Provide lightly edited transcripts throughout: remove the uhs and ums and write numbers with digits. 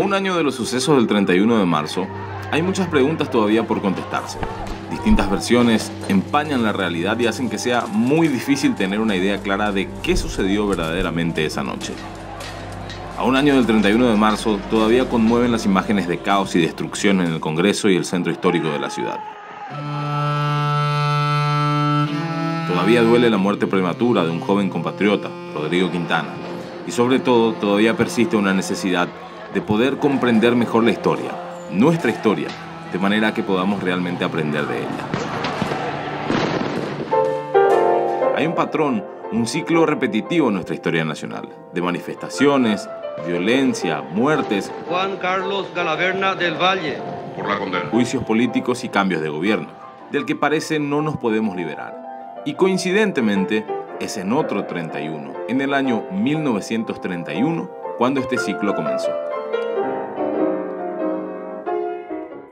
un año de los sucesos del 31 de marzo, hay muchas preguntas todavía por contestarse. Distintas versiones empañan la realidad y hacen que sea muy difícil tener una idea clara de qué sucedió verdaderamente esa noche. A un año del 31 de marzo, todavía conmueven las imágenes de caos y destrucción en el Congreso y el centro histórico de la ciudad. Todavía duele la muerte prematura de un joven compatriota, Rodrigo Quintana, y sobre todo, todavía persiste una necesidad de poder comprender mejor la historia, nuestra historia, de manera que podamos realmente aprender de ella. Hay un patrón, un ciclo repetitivo en nuestra historia nacional, de manifestaciones, violencia, muertes, Juan Carlos Galaverna del Valle, por la condena, juicios políticos y cambios de gobierno, del que parece no nos podemos liberar. Y coincidentemente, es en otro 31, en el año 1931, cuando este ciclo comenzó.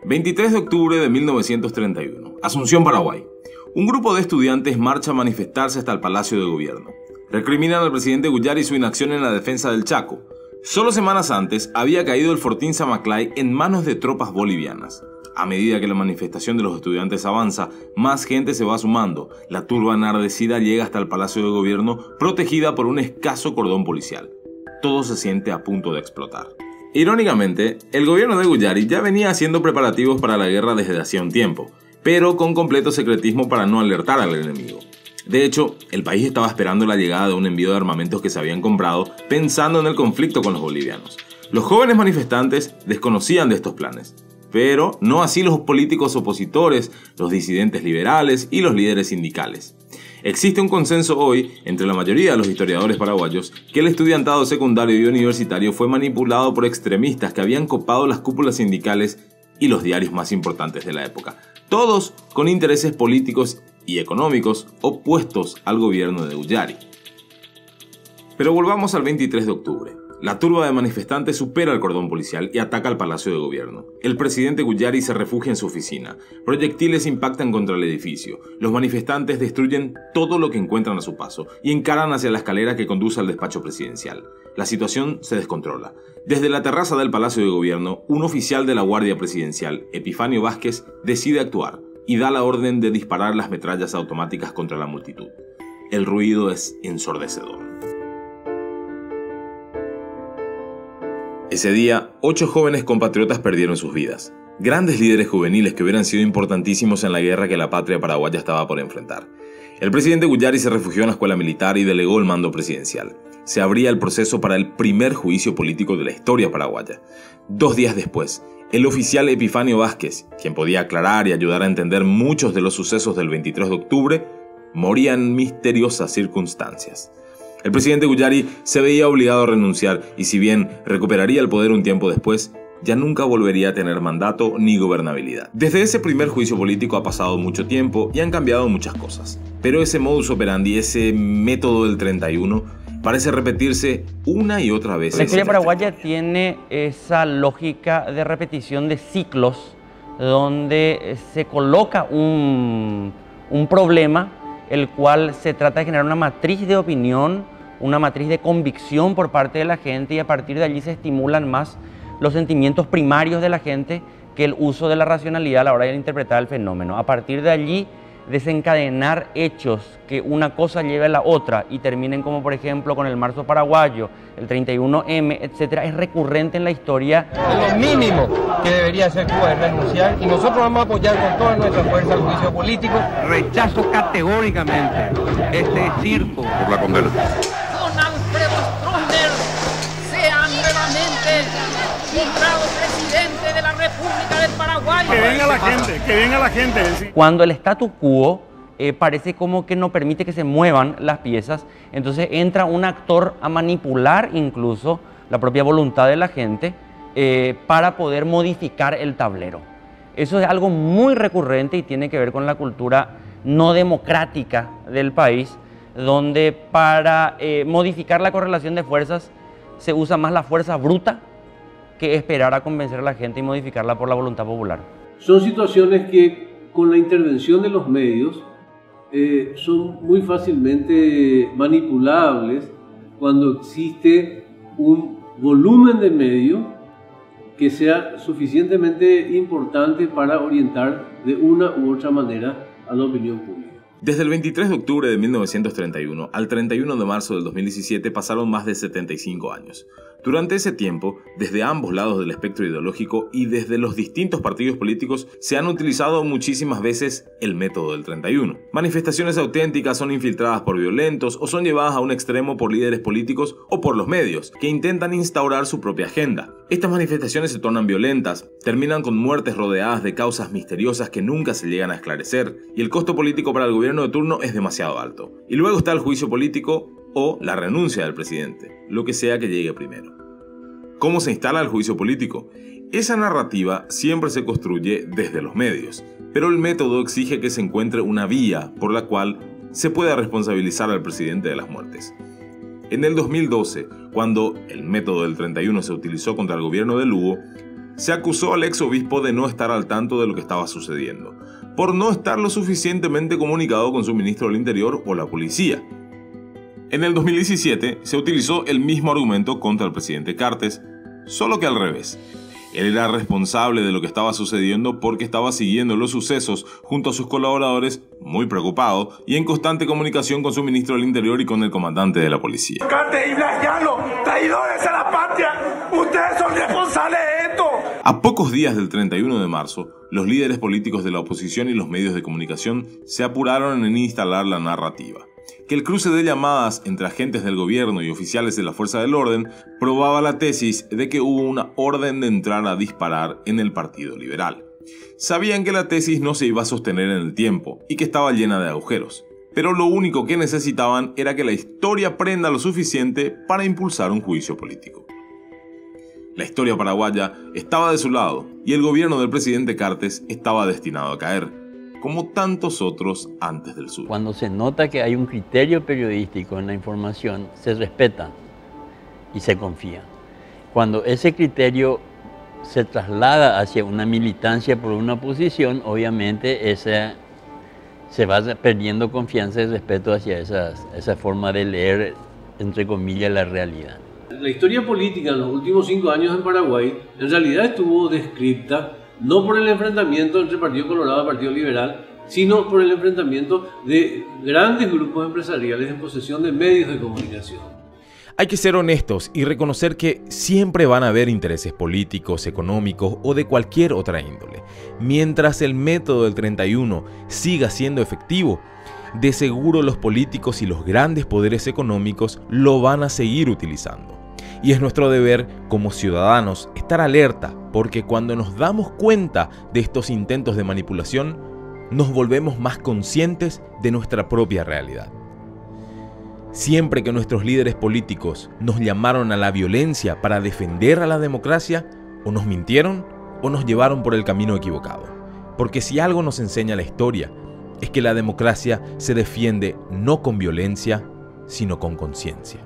23 de octubre de 1931, Asunción, Paraguay. Un grupo de estudiantes marcha a manifestarse hasta el Palacio de Gobierno. Recriminan al presidente Guyari su inacción en la defensa del Chaco. Solo semanas antes había caído el Fortín Samaclay en manos de tropas bolivianas. A medida que la manifestación de los estudiantes avanza, más gente se va sumando. La turba enardecida llega hasta el Palacio de Gobierno, protegida por un escaso cordón policial. Todo se siente a punto de explotar. Irónicamente, el gobierno de Guyari ya venía haciendo preparativos para la guerra desde hacía un tiempo, pero con completo secretismo para no alertar al enemigo. De hecho, el país estaba esperando la llegada de un envío de armamentos que se habían comprado pensando en el conflicto con los bolivianos. Los jóvenes manifestantes desconocían de estos planes, pero no así los políticos opositores, los disidentes liberales y los líderes sindicales. Existe un consenso hoy entre la mayoría de los historiadores paraguayos que el estudiantado secundario y universitario fue manipulado por extremistas que habían copado las cúpulas sindicales y los diarios más importantes de la época, todos con intereses políticos y económicos opuestos al gobierno de Guyari. Pero volvamos al 23 de octubre. La turba de manifestantes supera el cordón policial y ataca al Palacio de Gobierno. El presidente Guyari se refugia en su oficina. Proyectiles impactan contra el edificio. Los manifestantes destruyen todo lo que encuentran a su paso y encaran hacia la escalera que conduce al despacho presidencial. La situación se descontrola. Desde la terraza del Palacio de Gobierno, un oficial de la Guardia Presidencial, Epifanio Vázquez, decide actuar y da la orden de disparar las metrallas automáticas contra la multitud. El ruido es ensordecedor. Ese día, 8 jóvenes compatriotas perdieron sus vidas. Grandes líderes juveniles que hubieran sido importantísimos en la guerra que la patria paraguaya estaba por enfrentar. El presidente Guyari se refugió en la escuela militar y delegó el mando presidencial. Se abría el proceso para el primer juicio político de la historia paraguaya. 2 días después, el oficial Epifanio Vázquez, quien podía aclarar y ayudar a entender muchos de los sucesos del 23 de octubre, moría en misteriosas circunstancias. El presidente Guyari se veía obligado a renunciar y si bien recuperaría el poder un tiempo después, ya nunca volvería a tener mandato ni gobernabilidad. Desde ese primer juicio político ha pasado mucho tiempo y han cambiado muchas cosas. Pero ese modus operandi, ese método del 31, parece repetirse una y otra vez. La historia paraguaya tiene esa lógica de repetición de ciclos donde se coloca un problema, el cual se trata de generar una matriz de opinión, una matriz de convicción por parte de la gente y a partir de allí se estimulan más los sentimientos primarios de la gente que el uso de la racionalidad a la hora de interpretar el fenómeno. A partir de allí desencadenar hechos que una cosa lleve a la otra y terminen como por ejemplo con el marzo paraguayo, el 31M, etcétera, es recurrente en la historia. Lo mínimo que debería hacer Cuba es renunciar y nosotros vamos a apoyar con toda nuestra fuerza el juicio político. rechazo categóricamente este circo. por la condena. Don Alfredo Stroessner sea nuevamente nombrado presidente de la República del Paraguay. Que venga la gente. Cuando el statu quo parece como que no permite que se muevan las piezas, entonces entra un actor a manipular incluso la propia voluntad de la gente para poder modificar el tablero. Eso es algo muy recurrente y tiene que ver con la cultura no democrática del país, donde para modificar la correlación de fuerzas se usa más la fuerza bruta que esperar a convencer a la gente y modificarla por la voluntad popular. Son situaciones que con la intervención de los medios son muy fácilmente manipulables cuando existe un volumen de medios que sea suficientemente importante para orientar de una u otra manera a la opinión pública. Desde el 23 de octubre de 1931 al 31 de marzo del 2017 pasaron más de 75 años. Durante ese tiempo, desde ambos lados del espectro ideológico y desde los distintos partidos políticos, se han utilizado muchísimas veces el método del 31. Manifestaciones auténticas son infiltradas por violentos o son llevadas a un extremo por líderes políticos o por los medios, que intentan instaurar su propia agenda. Estas manifestaciones se tornan violentas, terminan con muertes rodeadas de causas misteriosas que nunca se llegan a esclarecer, y el costo político para el gobierno de turno es demasiado alto. Y luego está el juicio político o la renuncia del presidente, lo que sea que llegue primero. ¿Cómo se instala el juicio político? Esa narrativa siempre se construye desde los medios, pero el método exige que se encuentre una vía por la cual se pueda responsabilizar al presidente de las muertes. En el 2012, cuando el método del 31 se utilizó contra el gobierno de Lugo, se acusó al ex obispo de no estar al tanto de lo que estaba sucediendo, por no estar lo suficientemente comunicado con su ministro del Interior o la policía. En el 2017 se utilizó el mismo argumento contra el presidente Cartes, solo que al revés. Él era responsable de lo que estaba sucediendo porque estaba siguiendo los sucesos junto a sus colaboradores, muy preocupado y en constante comunicación con su ministro del Interior y con el comandante de la policía. Cartes y Blasciano, traidores a la patria, ustedes son responsables de esto. A pocos días del 31 de marzo, los líderes políticos de la oposición y los medios de comunicación se apuraron en instalar la narrativa. Que el cruce de llamadas entre agentes del gobierno y oficiales de la fuerza del orden probaba la tesis de que hubo una orden de entrar a disparar en el Partido Liberal. Sabían que la tesis no se iba a sostener en el tiempo y que estaba llena de agujeros, pero lo único que necesitaban era que la historia prenda lo suficiente para impulsar un juicio político. La historia paraguaya estaba de su lado y el gobierno del presidente Cartes estaba destinado a caer, como tantos otros antes del sur. Cuando se nota que hay un criterio periodístico en la información, se respeta y se confía. Cuando ese criterio se traslada hacia una militancia por una posición, obviamente se va perdiendo confianza y respeto hacia esa forma de leer, entre comillas, la realidad. La historia política en los últimos 5 años en Paraguay en realidad estuvo descrita no por el enfrentamiento entre Partido Colorado y Partido Liberal, sino por el enfrentamiento de grandes grupos empresariales en posesión de medios de comunicación. Hay que ser honestos y reconocer que siempre van a haber intereses políticos, económicos o de cualquier otra índole. Mientras el método del 31 siga siendo efectivo, de seguro los políticos y los grandes poderes económicos lo van a seguir utilizando. Y es nuestro deber como ciudadanos estar alerta, porque cuando nos damos cuenta de estos intentos de manipulación, nos volvemos más conscientes de nuestra propia realidad. Siempre que nuestros líderes políticos nos llamaron a la violencia para defender a la democracia, o nos mintieron o nos llevaron por el camino equivocado. Porque si algo nos enseña la historia, es que la democracia se defiende no con violencia, sino con conciencia.